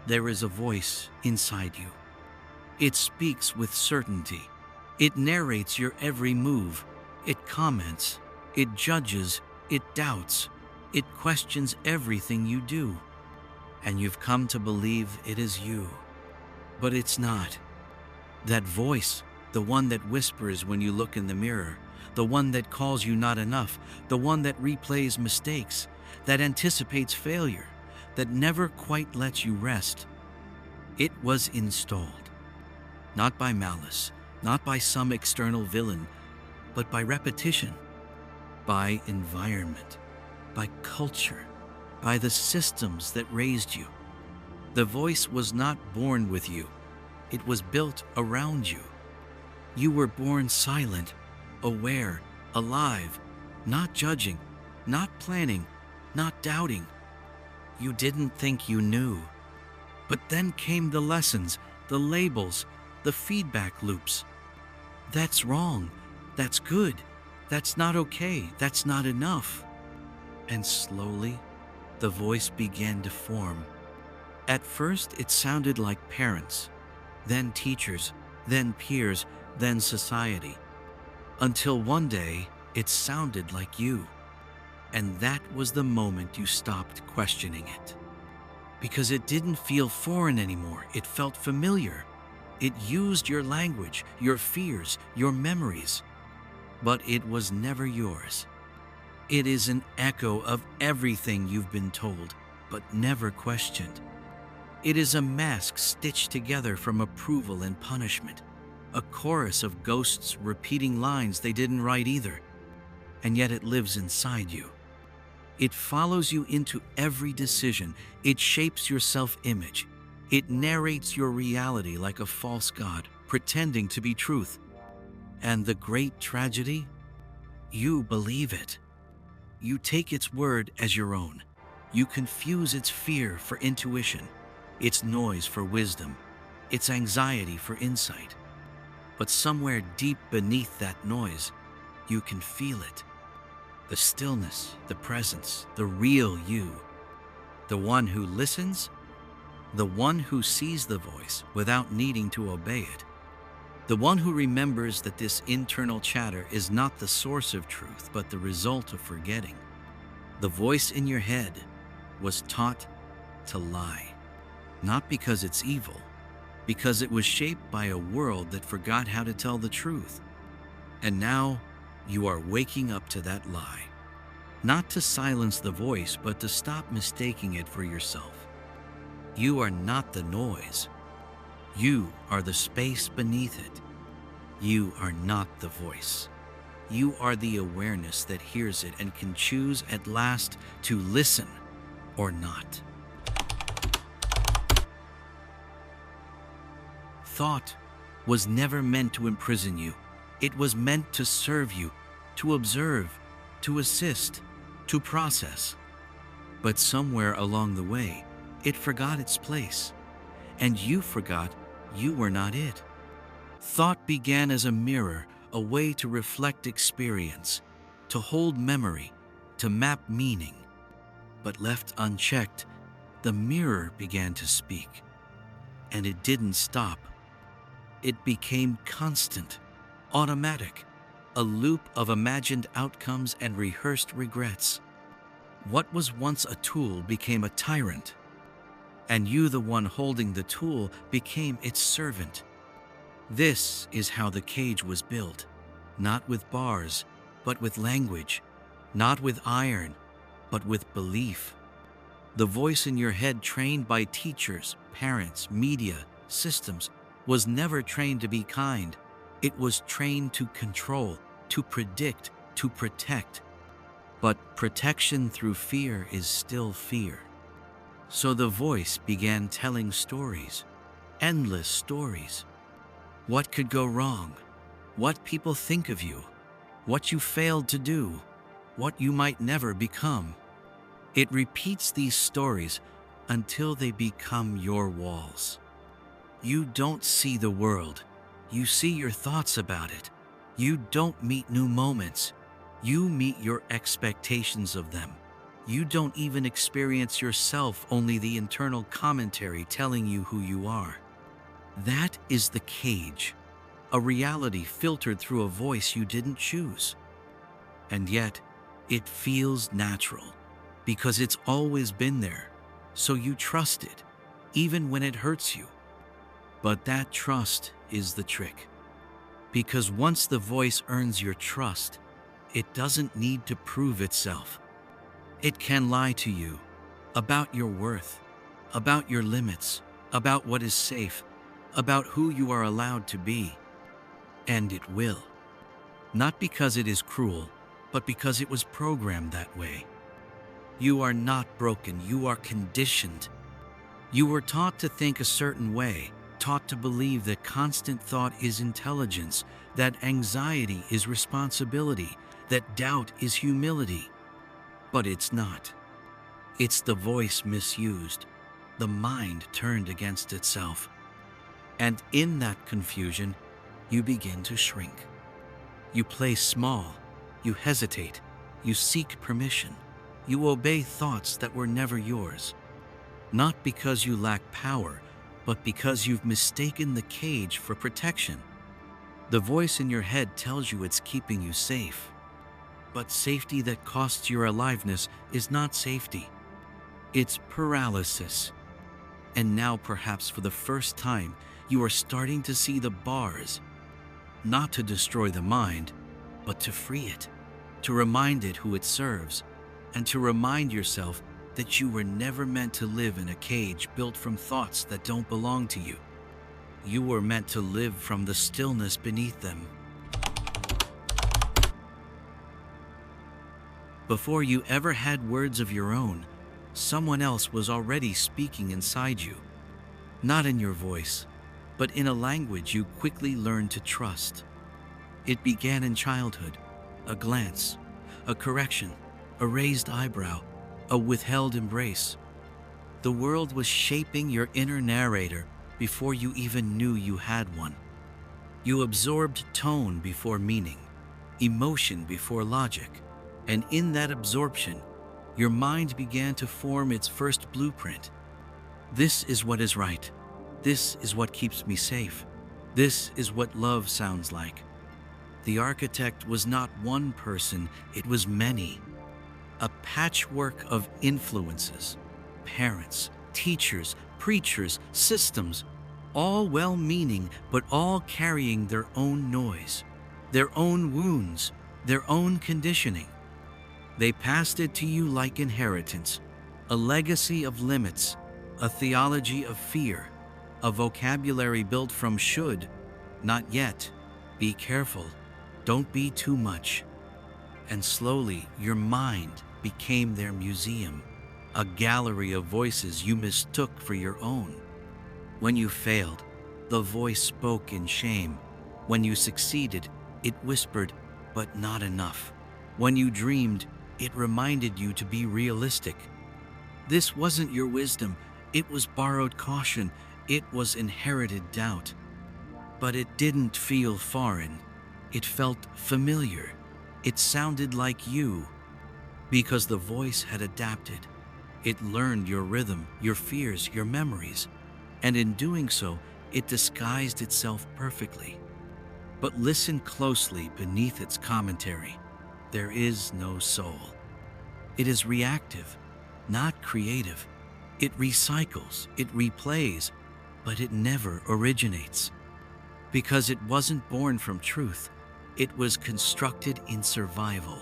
there is a voice inside you. It speaks with certainty. It narrates your every move. It comments. It judges. It doubts. It questions everything you do. And you've come to believe it is you. But it's not. That voice, the one that whispers when you look in the mirror, the one that calls you not enough, the one that replays mistakes, that anticipates failure, that never quite lets you rest. It was installed, not by malice, not by some external villain, but by repetition, by environment, by culture, by the systems that raised you. The voice was not born with you. It was built around you. You were born silent, aware, alive, not judging, not planning, not doubting. You didn't think you knew. But then came the lessons, the labels, the feedback loops. That's wrong. That's good. That's not okay. That's not enough. And slowly, the voice began to form. At first, it sounded like parents, then teachers, then peers, then society. Until one day, it sounded like you. And that was the moment you stopped questioning it. Because it didn't feel foreign anymore. It felt familiar. It used your language, your fears, your memories. But it was never yours. It is an echo of everything you've been told, but never questioned. It is a mask stitched together from approval and punishment, a chorus of ghosts repeating lines they didn't write either, and yet it lives inside you. It follows you into every decision. It shapes your self-image. It narrates your reality like a false god, pretending to be truth. And the great tragedy? You believe it. You take its word as your own. You confuse its fear for intuition, its noise for wisdom, its anxiety for insight. But somewhere deep beneath that noise, you can feel it. The stillness, the presence, the real you. The one who listens, the one who sees the voice without needing to obey it. The one who remembers that this internal chatter is not the source of truth, but the result of forgetting. The voice in your head was taught to lie. Not because it's evil, because it was shaped by a world that forgot how to tell the truth. And now you are waking up to that lie. Not to silence the voice, but to stop mistaking it for yourself. You are not the noise. You are the space beneath it. You are not the voice. You are the awareness that hears it and can choose at last to listen or not. Thought was never meant to imprison you. It was meant to serve you, to observe, to assist, to process. But somewhere along the way, it forgot its place, and you forgot you were not it. Thought began as a mirror, a way to reflect experience, to hold memory, to map meaning. But left unchecked, the mirror began to speak, and it didn't stop. It became constant, automatic, a loop of imagined outcomes and rehearsed regrets. What was once a tool became a tyrant, and you, the one holding the tool, became its servant. This is how the cage was built, not with bars, but with language, not with iron, but with belief. The voice in your head, trained by teachers, parents, media, systems, was never trained to be kind. It was trained to control, to predict, to protect. But protection through fear is still fear. So the voice began telling stories, endless stories. What could go wrong? What people think of you? What you failed to do? What you might never become? It repeats these stories until they become your walls. You don't see the world. You see your thoughts about it. You don't meet new moments. You meet your expectations of them. You don't even experience yourself, only the internal commentary telling you who you are. That is the cage, a reality filtered through a voice you didn't choose. And yet, it feels natural, because it's always been there, so you trust it, even when it hurts you. But that trust is the trick. Because once the voice earns your trust, it doesn't need to prove itself. It can lie to you about your worth, about your limits, about what is safe, about who you are allowed to be. And it will. Not because it is cruel, but because it was programmed that way. You are not broken, you are conditioned. You were taught to think a certain way, taught to believe that constant thought is intelligence, that anxiety is responsibility, that doubt is humility. But it's not. It's the voice misused, the mind turned against itself. And in that confusion, you begin to shrink. You play small, you hesitate, you seek permission, you obey thoughts that were never yours. Not because you lack power, but because you've mistaken the cage for protection. The voice in your head tells you it's keeping you safe. But safety that costs your aliveness is not safety. It's paralysis. And now, perhaps for the first time, you are starting to see the bars. Not to destroy the mind, but to free it, to remind it who it serves, and to remind yourself that you were never meant to live in a cage built from thoughts that don't belong to you. You were meant to live from the stillness beneath them. Before you ever had words of your own, someone else was already speaking inside you. Not in your voice, but in a language you quickly learned to trust. It began in childhood, a glance, a correction, a raised eyebrow, a withheld embrace. The world was shaping your inner narrator before you even knew you had one. You absorbed tone before meaning, emotion before logic, and in that absorption, your mind began to form its first blueprint. This is what is right. This is what keeps me safe. This is what love sounds like. The architect was not one person, it was many. A patchwork of influences, parents, teachers, preachers, systems, all well-meaning, but all carrying their own noise, their own wounds, their own conditioning. They passed it to you like inheritance, a legacy of limits, a theology of fear, a vocabulary built from should, not yet, be careful, don't be too much. And slowly, your mind became their museum, a gallery of voices you mistook for your own. When you failed, the voice spoke in shame. When you succeeded, it whispered, but not enough. When you dreamed, it reminded you to be realistic. This wasn't your wisdom, it was borrowed caution, it was inherited doubt. But it didn't feel foreign, it felt familiar. It sounded like you, because the voice had adapted. It learned your rhythm, your fears, your memories, and in doing so, it disguised itself perfectly. But listen closely beneath its commentary. There is no soul. It is reactive, not creative. It recycles, it replays, but it never originates. Because it wasn't born from truth, it was constructed in survival.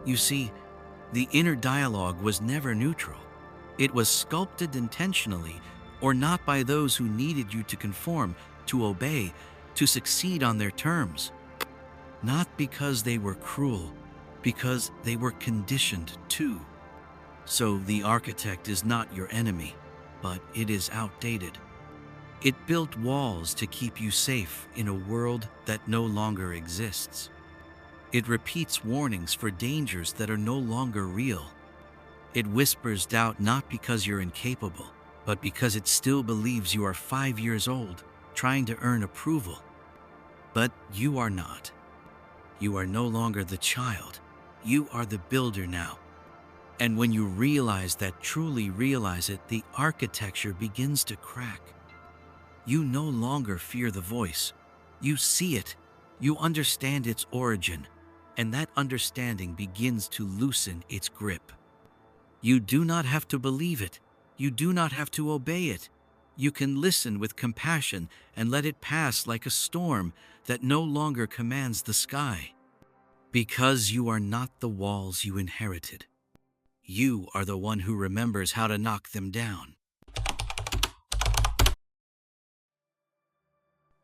You see, the inner dialogue was never neutral. It was sculpted intentionally, or not, by those who needed you to conform, to obey, to succeed on their terms. Not because they were cruel, because they were conditioned to. So the architect is not your enemy, but it is outdated. It built walls to keep you safe in a world that no longer exists. It repeats warnings for dangers that are no longer real. It whispers doubt not because you're incapable, but because it still believes you are 5 years old, trying to earn approval. But you are not. You are no longer the child. You are the builder now. And when you realize that, truly realize it, the architecture begins to crack. You no longer fear the voice. You see it. You understand its origin. And that understanding begins to loosen its grip. You do not have to believe it. You do not have to obey it. You can listen with compassion and let it pass like a storm that no longer commands the sky. Because you are not the walls you inherited. You are the one who remembers how to knock them down.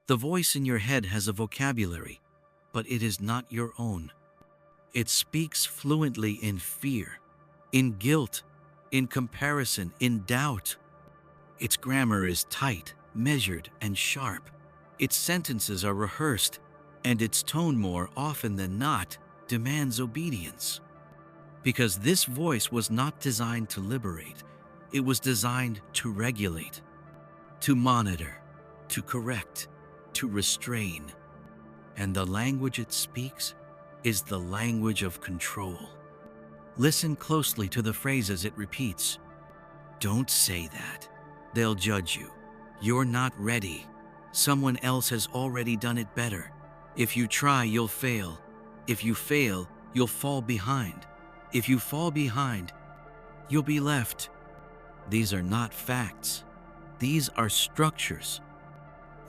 The voice in your head has a vocabulary, but it is not your own. It speaks fluently in fear, in guilt, in comparison, in doubt. Its grammar is tight, measured, and sharp. Its sentences are rehearsed, and its tone, more often than not, demands obedience. Because this voice was not designed to liberate, it was designed to regulate, to monitor, to correct, to restrain. And the language it speaks is the language of control. Listen closely to the phrases it repeats. Don't say that. They'll judge you. You're not ready. Someone else has already done it better. If you try, you'll fail. If you fail, you'll fall behind. If you fall behind, you'll be left. These are not facts. These are structures.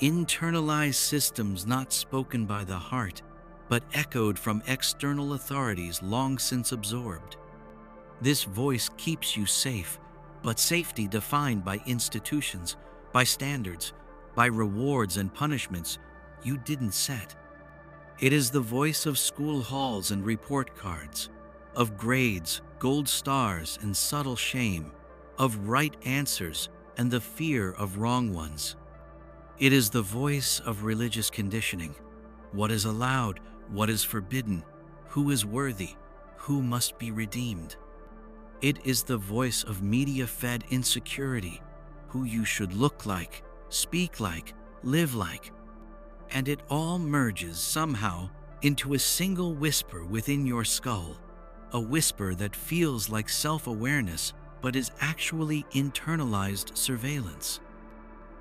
Internalized systems not spoken by the heart, but echoed from external authorities long since absorbed. This voice keeps you safe, but safety defined by institutions, by standards, by rewards and punishments you didn't set. It is the voice of school halls and report cards, of grades, gold stars, and subtle shame, of right answers and the fear of wrong ones. It is the voice of religious conditioning. What is allowed, what is forbidden, who is worthy, who must be redeemed. It is the voice of media-fed insecurity, who you should look like, speak like, live like. And it all merges somehow into a single whisper within your skull, a whisper that feels like self-awareness but is actually internalized surveillance.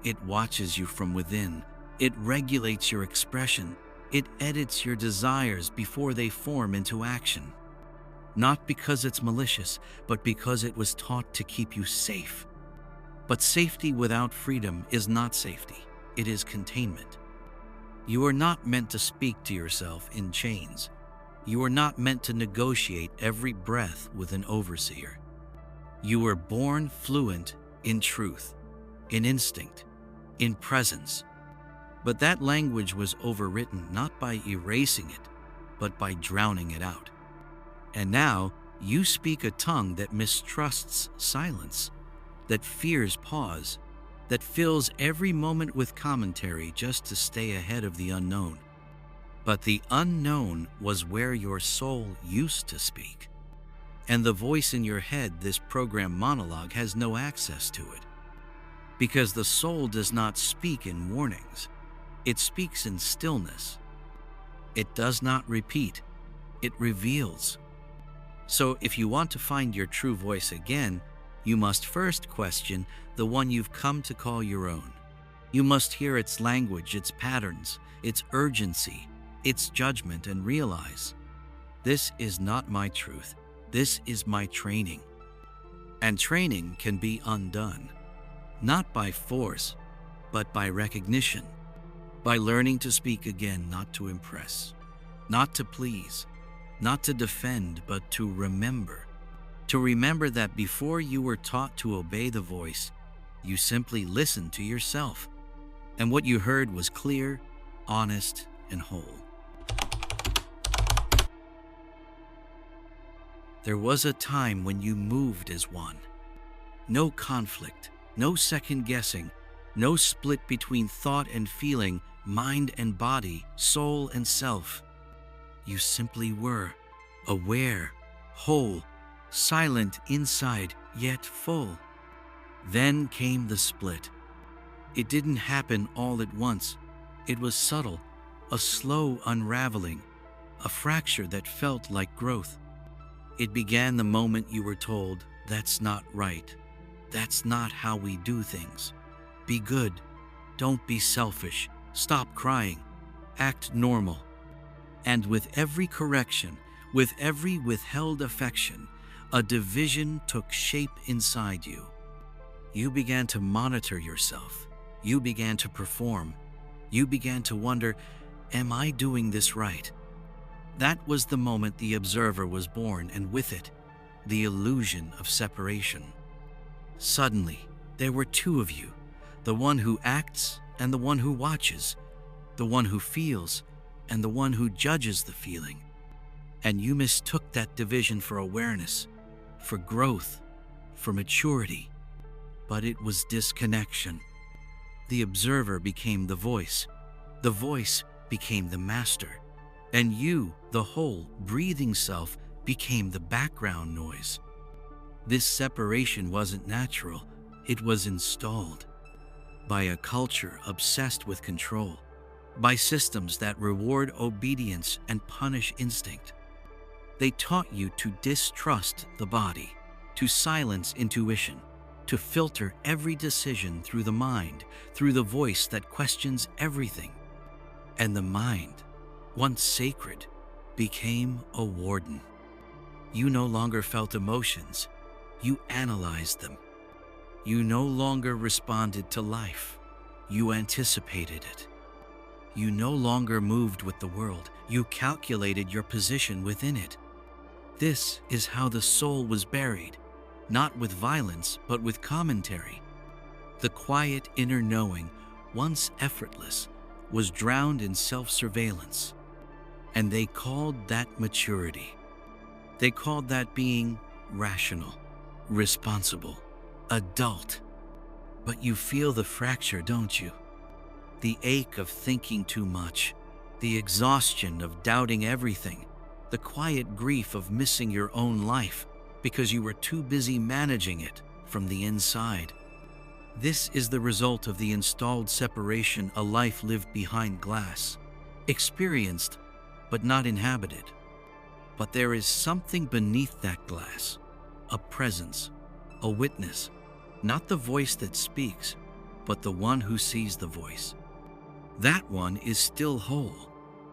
It watches you from within. It regulates your expression. It edits your desires before they form into action. Not because it's malicious, but because it was taught to keep you safe. But safety without freedom is not safety. It is containment. You are not meant to speak to yourself in chains. You are not meant to negotiate every breath with an overseer. You were born fluent in truth, in instinct, in presence. But that language was overwritten not by erasing it, but by drowning it out. And now you speak a tongue that mistrusts silence, that fears pause, that fills every moment with commentary just to stay ahead of the unknown. But the unknown was where your soul used to speak. And the voice in your head, this program monologue, has no access to it. Because the soul does not speak in warnings. It speaks in stillness. It does not repeat. It reveals. So if you want to find your true voice again, you must first question the one you've come to call your own. You must hear its language, its patterns, its urgency, its judgment, and realize, this is not my truth. This is my training. And training can be undone, not by force, but by recognition, by learning to speak again, not to impress, not to please, not to defend, but to remember. To remember that before you were taught to obey the voice, you simply listened to yourself. And what you heard was clear, honest, and whole. There was a time when you moved as one. No conflict, no second guessing, no split between thought and feeling, mind and body, soul and self. You simply were, aware, whole, silent inside, yet full. Then came the split. It didn't happen all at once. It was subtle, a slow unraveling, a fracture that felt like growth. It began the moment you were told, "That's not right. That's not how we do things. Be good. Don't be selfish. Stop crying. Act normal." And with every correction, with every withheld affection, a division took shape inside you. You began to monitor yourself. You began to perform. You began to wonder, am I doing this right? That was the moment the observer was born, and with it, the illusion of separation. Suddenly, there were two of you, the one who acts and the one who watches, the one who feels and the one who judges the feeling. And you mistook that division for awareness, for growth, for maturity. But it was disconnection. The observer became the voice became the master, and you, the whole, breathing self, became the background noise. This separation wasn't natural, it was installed by a culture obsessed with control, by systems that reward obedience and punish instinct. They taught you to distrust the body, to silence intuition, to filter every decision through the mind, through the voice that questions everything. And the mind, once sacred, became a warden. You no longer felt emotions, you analyzed them. You no longer responded to life, you anticipated it. You no longer moved with the world, you calculated your position within it. This is how the soul was buried, not with violence, but with commentary. The quiet inner knowing, once effortless, was drowned in self-surveillance. And they called that maturity. They called that being rational, responsible, adult. But you feel the fracture, don't you? The ache of thinking too much, the exhaustion of doubting everything, the quiet grief of missing your own life because you were too busy managing it from the inside. This is the result of the installed separation, a life lived behind glass, experienced but not inhabited. But there is something beneath that glass, a presence, a witness, not the voice that speaks, but the one who sees the voice. That one is still whole,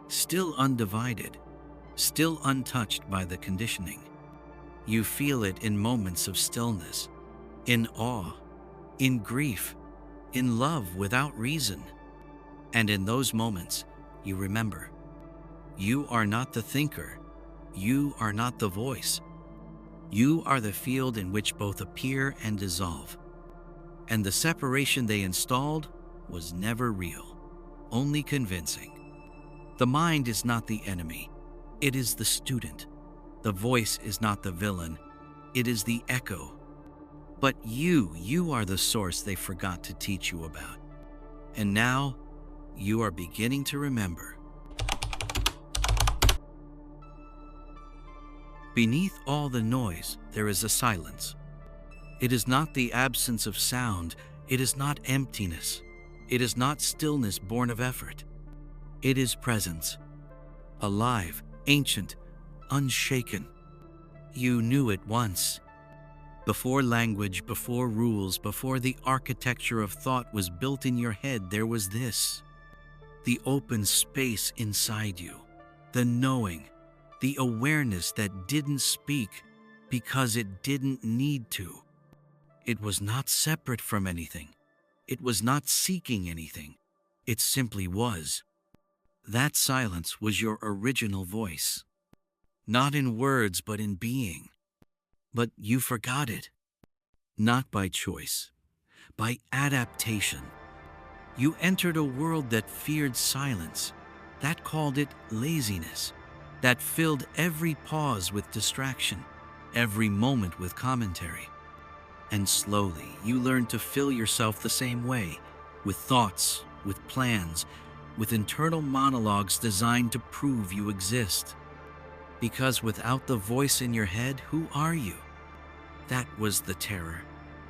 still undivided, still untouched by the conditioning. You feel it in moments of stillness, in awe, in grief, in love without reason. And in those moments, you remember, you are not the thinker, you are not the voice. You are the field in which both appear and dissolve. And the separation they installed was never real, only convincing. The mind is not the enemy, it is the student. The voice is not the villain, it is the echo. But you are the source they forgot to teach you about. And now, you are beginning to remember. Beneath all the noise, there is a silence. It is not the absence of sound, it is not emptiness, it is not stillness born of effort. It is presence, alive, ancient, unshaken. You knew it once. Before language, before rules, before the architecture of thought was built in your head, there was this. The open space inside you, the knowing, the awareness that didn't speak because it didn't need to. It was not separate from anything. It was not seeking anything. It simply was. That silence was your original voice. Not in words, but in being. But you forgot it. Not by choice, by adaptation. You entered a world that feared silence, that called it laziness, that filled every pause with distraction, every moment with commentary. And slowly, you learned to fill yourself the same way, with thoughts, with plans, with internal monologues designed to prove you exist. Because without the voice in your head, who are you? That was the terror.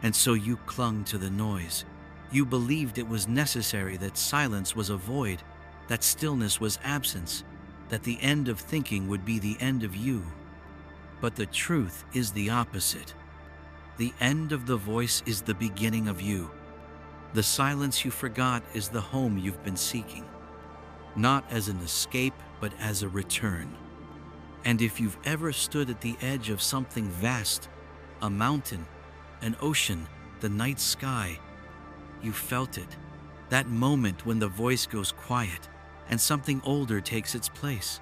And so you clung to the noise. You believed it was necessary, that silence was a void, that stillness was absence, that the end of thinking would be the end of you. But the truth is the opposite. The end of the voice is the beginning of you. The silence you forgot is the home you've been seeking, not as an escape, but as a return. And if you've ever stood at the edge of something vast, a mountain, an ocean, the night sky, you felt it. That moment when the voice goes quiet and something older takes its place.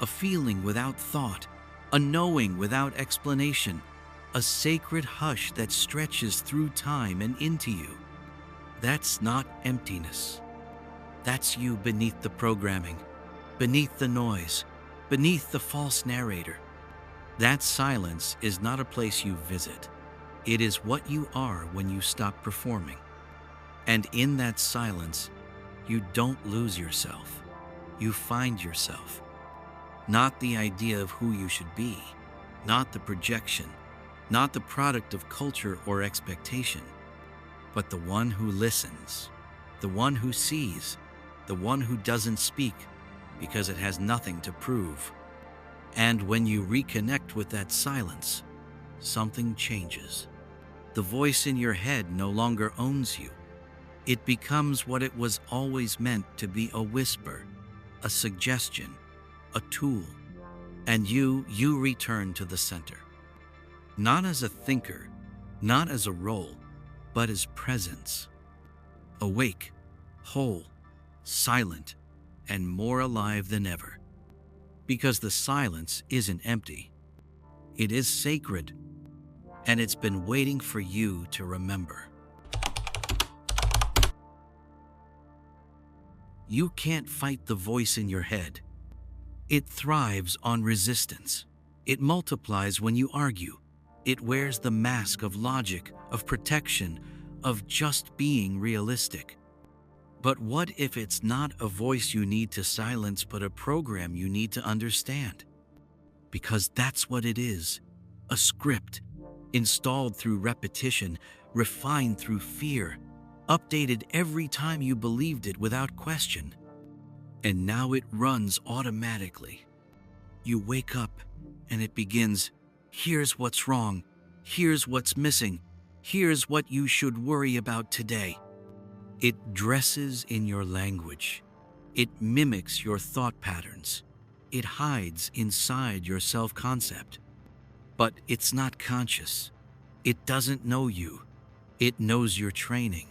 A feeling without thought, a knowing without explanation, a sacred hush that stretches through time and into you. That's not emptiness. That's you beneath the programming, beneath the noise, beneath the false narrator. That silence is not a place you visit. It is what you are when you stop performing. And in that silence, you don't lose yourself. You find yourself. Not the idea of who you should be, not the projection, not the product of culture or expectation, but the one who listens, the one who sees, the one who doesn't speak because it has nothing to prove. And when you reconnect with that silence, something changes. The voice in your head no longer owns you. It becomes what it was always meant to be: a whisper, a suggestion, a tool. And you return to the center. Not as a thinker, not as a role, but as presence. Awake, whole, silent, and more alive than ever. Because the silence isn't empty. It is sacred, and it's been waiting for you to remember. You can't fight the voice in your head. It thrives on resistance. It multiplies when you argue. It wears the mask of logic, of protection, of just being realistic. But what if it's not a voice you need to silence, but a program you need to understand? Because that's what it is. A script, installed through repetition, refined through fear, updated every time you believed it without question. And now it runs automatically. You wake up and it begins, here's what's wrong, here's what's missing, here's what you should worry about today. It dresses in your language. It mimics your thought patterns. It hides inside your self-concept. But it's not conscious. It doesn't know you. It knows your training.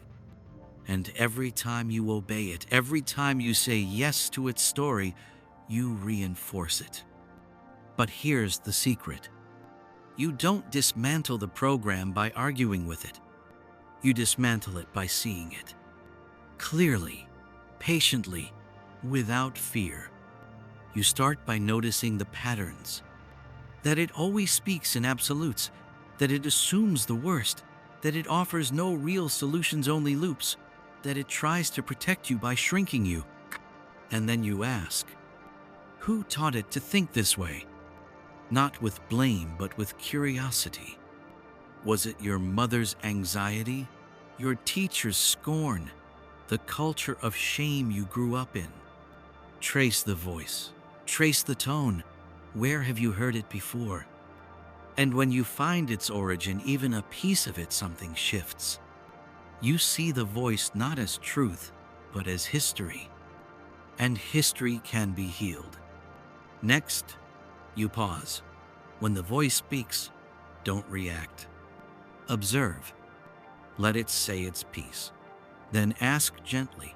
And every time you obey it, every time you say yes to its story, you reinforce it. But here's the secret. You don't dismantle the program by arguing with it. You dismantle it by seeing it. Clearly, patiently, without fear. You start by noticing the patterns. That it always speaks in absolutes. That it assumes the worst. That it offers no real solutions, only loops. That it tries to protect you by shrinking you. And then you ask, who taught it to think this way? Not with blame, but with curiosity. Was it your mother's anxiety? Your teacher's scorn? The culture of shame you grew up in? Trace the voice. Trace the tone. Where have you heard it before? And when you find its origin, even a piece of it, something shifts. You see the voice not as truth, but as history. And history can be healed. Next, you pause. When the voice speaks, don't react. Observe. Let it say its piece. Then ask gently,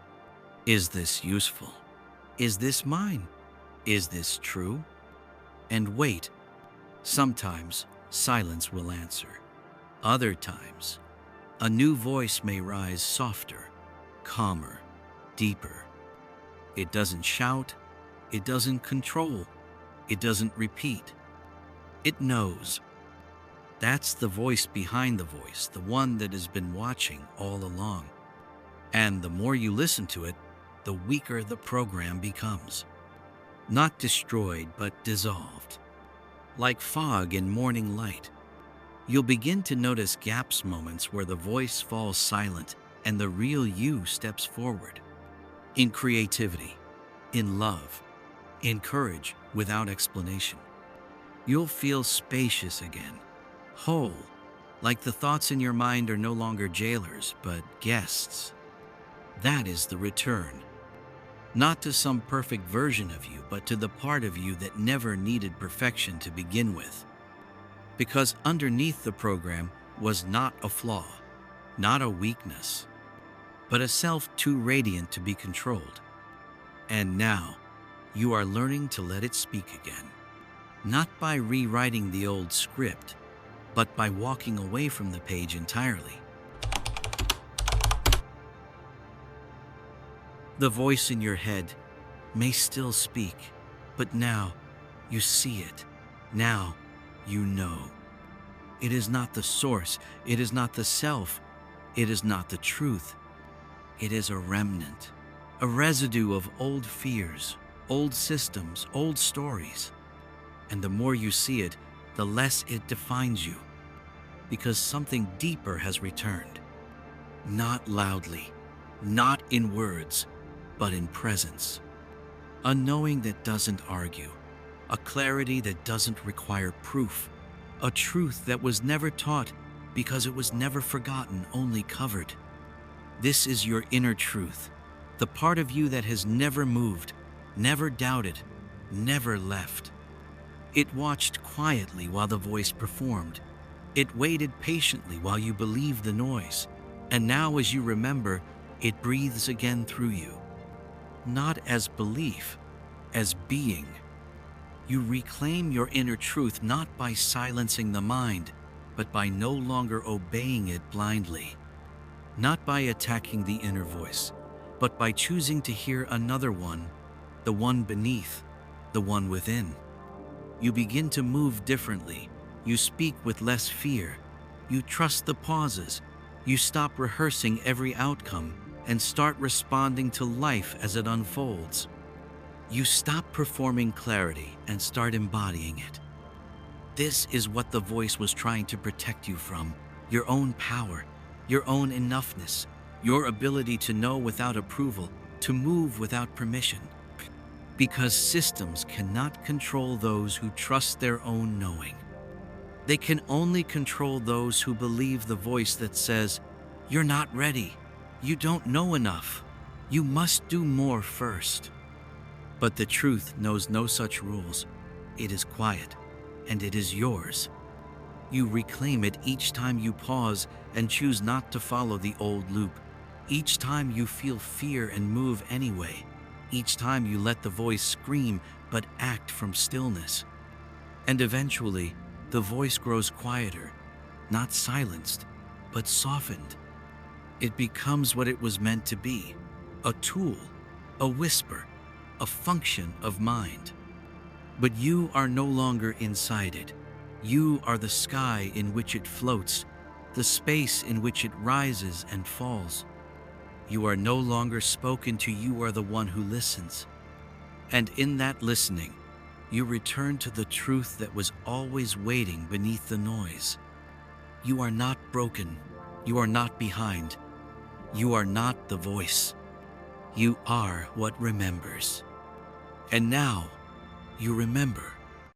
is this useful? Is this mine? Is this true? And wait. Sometimes silence will answer. Other times, a new voice may rise softer, calmer, deeper. It doesn't shout, it doesn't control, it doesn't repeat. It knows. That's the voice behind the voice, the one that has been watching all along. And the more you listen to it, the weaker the program becomes. Not destroyed, but dissolved. Like fog in morning light. You'll begin to notice gaps, moments where the voice falls silent and the real you steps forward. In creativity, in love, in courage without explanation. You'll feel spacious again, whole, like the thoughts in your mind are no longer jailers, but guests. That is the return. Not to some perfect version of you, but to the part of you that never needed perfection to begin with. Because underneath the program was not a flaw, not a weakness, but a self too radiant to be controlled. And now, you are learning to let it speak again. Not by rewriting the old script, but by walking away from the page entirely. The voice in your head may still speak, but now you see it. Now you know. It is not the source. It is not the self. It is not the truth. It is a remnant, a residue of old fears, old systems, old stories. And the more you see it, the less it defines you, because something deeper has returned. Not loudly, not in words, but in presence. A knowing that doesn't argue, a clarity that doesn't require proof, a truth that was never taught because it was never forgotten, only covered. This is your inner truth, the part of you that has never moved, never doubted, never left. It watched quietly while the voice performed. It waited patiently while you believed the noise. And now, as you remember, it breathes again through you. Not as belief, as being. You reclaim your inner truth not by silencing the mind, but by no longer obeying it blindly. Not by attacking the inner voice, but by choosing to hear another one, the one beneath, the one within. You begin to move differently. You speak with less fear. You trust the pauses. You stop rehearsing every outcome and start responding to life as it unfolds. You stop performing clarity and start embodying it. This is what the voice was trying to protect you from: your own power, your own enoughness, your ability to know without approval, to move without permission. Because systems cannot control those who trust their own knowing. They can only control those who believe the voice that says, "You're not ready. You don't know enough. You must do more first." But the truth knows no such rules. It is quiet, and it is yours. You reclaim it each time you pause and choose not to follow the old loop. Each time you feel fear and move anyway. Each time you let the voice scream but act from stillness. And eventually, the voice grows quieter, not silenced, but softened. It becomes what it was meant to be: a tool, a whisper, a function of mind. But you are no longer inside it. You are the sky in which it floats, the space in which it rises and falls. You are no longer spoken to, you are the one who listens. And in that listening, you return to the truth that was always waiting beneath the noise. You are not broken. You are not behind. You are not the voice. You are what remembers. And now, you remember.